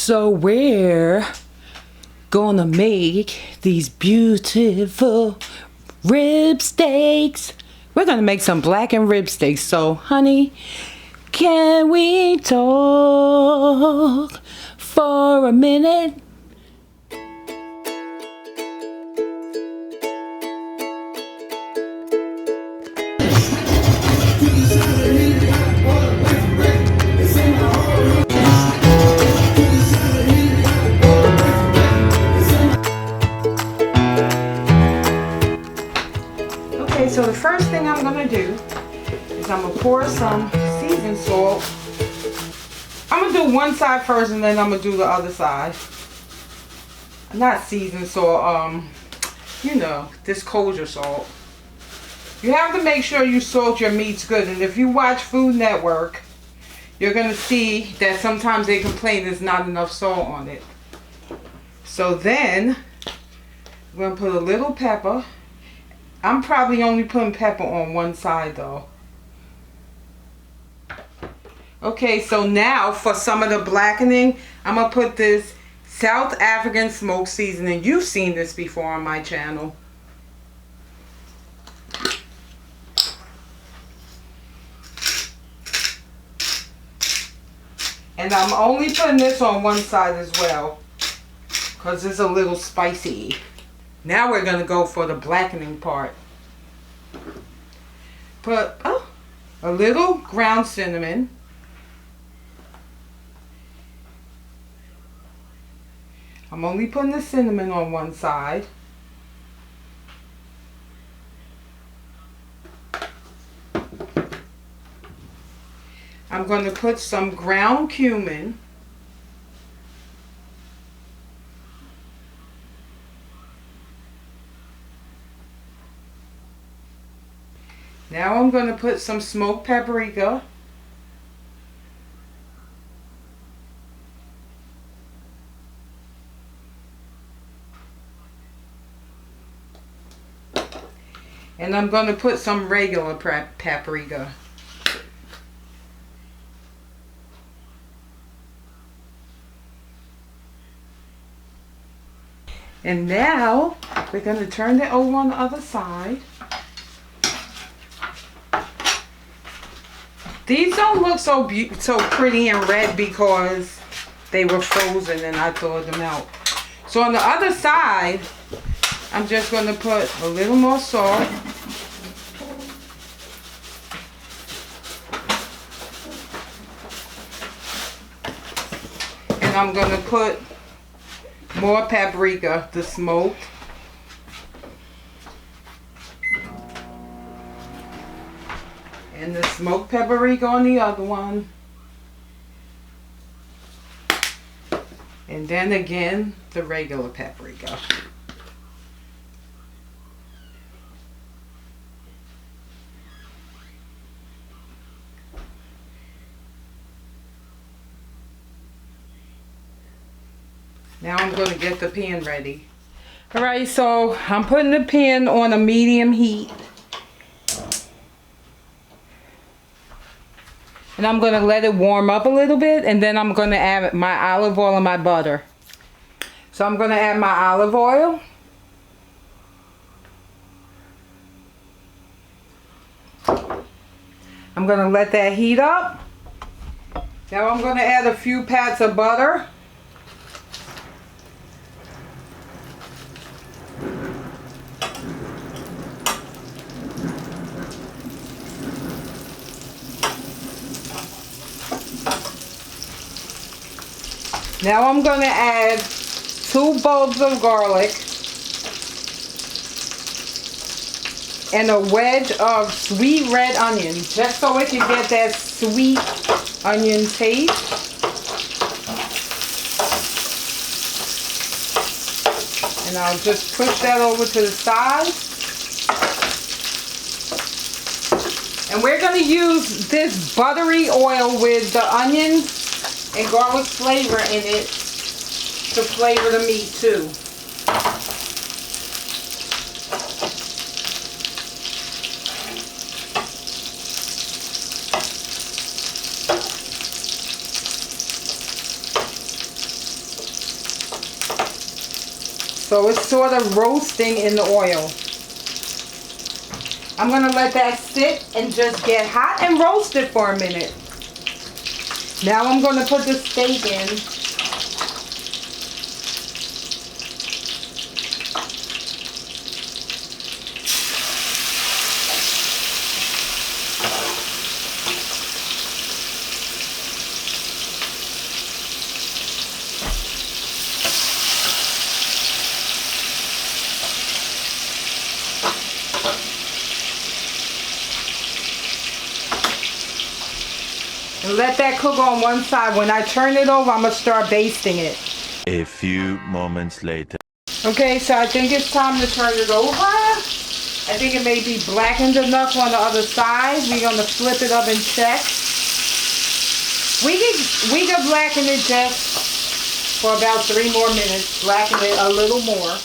So we're gonna make these beautiful rib steaks. We're gonna make some blackened rib steaks. So honey, can we talk for a minute? Okay, so the first thing I'm gonna do is I'm gonna pour some seasoned salt. I'm gonna do one side first and then I'm gonna do the other side. Not seasoned salt, you know, this kosher salt. You have to make sure you salt your meats good, and if you watch Food Network, you're gonna see that sometimes they complain there's not enough salt on it. So then we're gonna put a little pepper. I'm probably only putting pepper on one side though. Okay, so now for some of the blackening, I'm gonna put this South African smoke seasoning. You've seen this before on my channel. And I'm only putting this on one side as well, because it's a little spicy. Now we're going to go for the blackening part. Put a little ground cinnamon. I'm only putting the cinnamon on one side. I'm going to put some ground cumin. Now I'm going to put some smoked paprika. And I'm going to put some regular paprika. And now we're going to turn it over on the other side. These don't look so pretty and red because they were frozen and I thawed them out. So on the other side, I'm just going to put a little more salt. And I'm going to put more paprika, the smoked. And the smoked paprika on the other one. And then again, the regular paprika. Now I'm going to get the pan ready. Alright, so I'm putting the pan on a medium heat. And I'm going to let it warm up a little bit, and then I'm going to add my olive oil and my butter. So I'm going to add my olive oil. I'm going to let that heat up. Now I'm going to add a few pats of butter. Now I'm going to add 2 bulbs of garlic and a wedge of sweet red onion, just so it can get that sweet onion taste. And I'll just push that over to the side. And we're going to use this buttery oil with the onions and garlic flavor in it to flavor the meat too. So it's sort of roasting in the oil. I'm going to let that sit and just get hot and roast it for a minute. Now I'm going to put the steak in. And let that cook on one side. When I turn it over, I'm going to start basting it. A few moments later. Okay, so I think it's time to turn it over. I think it may be blackened enough on the other side. We're going to flip it up and check. We can blacken it just for about 3 more minutes. Blacken it a little more.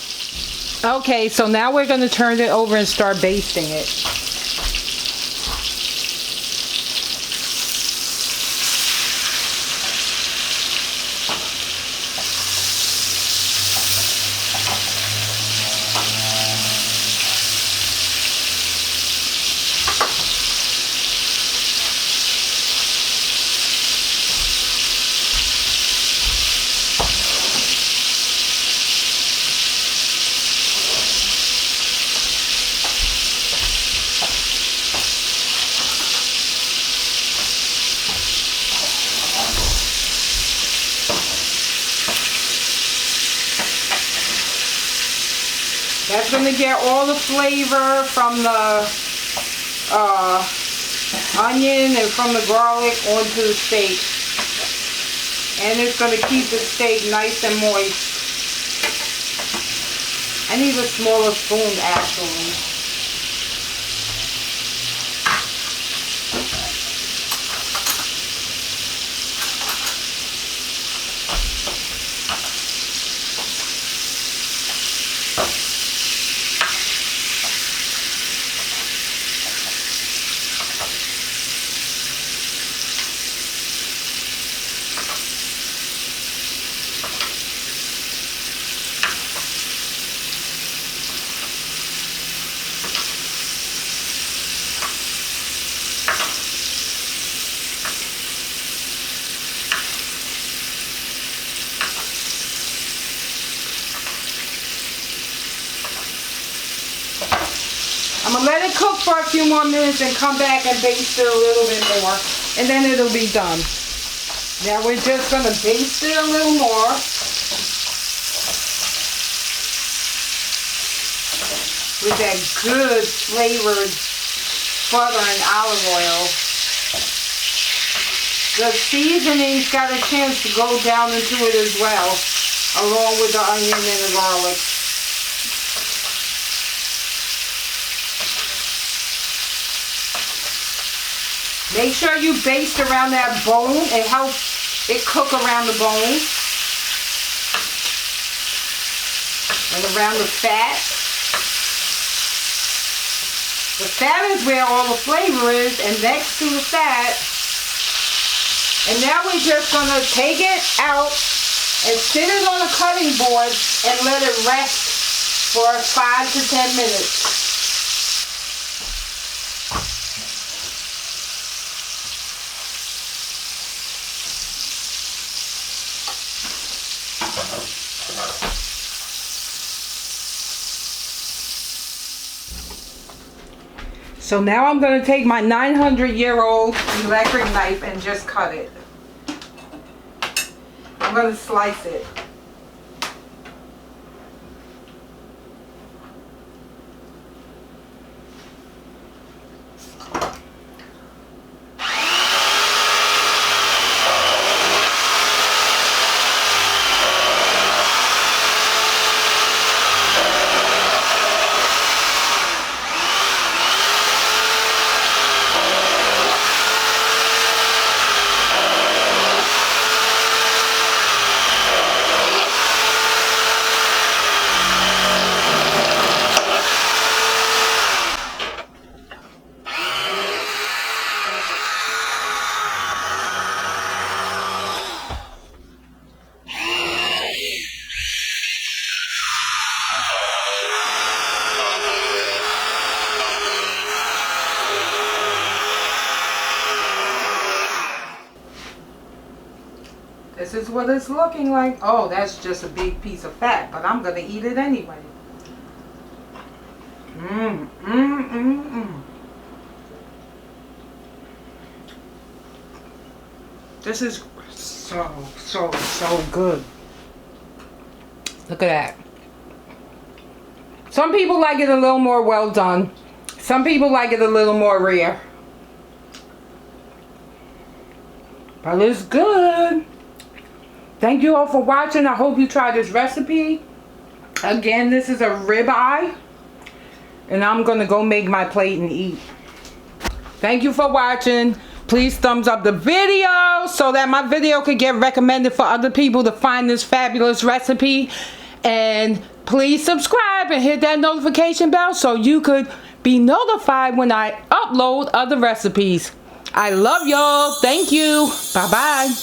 Okay, so now we're going to turn it over and start basting it. That's going to get all the flavor from the onion and from the garlic onto the steak. And it's going to keep the steak nice and moist. I need a smaller spoon actually. I'm going to let it cook for a few more minutes and come back and baste it a little bit more. And then it'll be done. Now we're just going to baste it a little more. With that good flavored butter and olive oil. The seasoning's got a chance to go down into it as well. Along with the onion and the garlic. Make sure you baste around that bone and help it cook around the bone. And around the fat. The fat is where all the flavor is, and next to the fat. And now we're just going to take it out and sit it on a cutting board and let it rest for 5 to 10 minutes. So now I'm going to take my 900-year-old electric knife and just cut it. I'm going to slice it. is what it's looking like. Oh, that's just a big piece of fat, but I'm gonna eat it anyway. This is so good. Look at that. Some people like it a little more well done. Some people like it a little more rare. But it's good. Thank you all for watching. I hope you try this recipe. Again, this is a ribeye. And I'm going to go make my plate and eat. Thank you for watching. Please thumbs up the video so that my video could get recommended for other people to find this fabulous recipe. And please subscribe and hit that notification bell so you could be notified when I upload other recipes. I love y'all. Thank you. Bye-bye.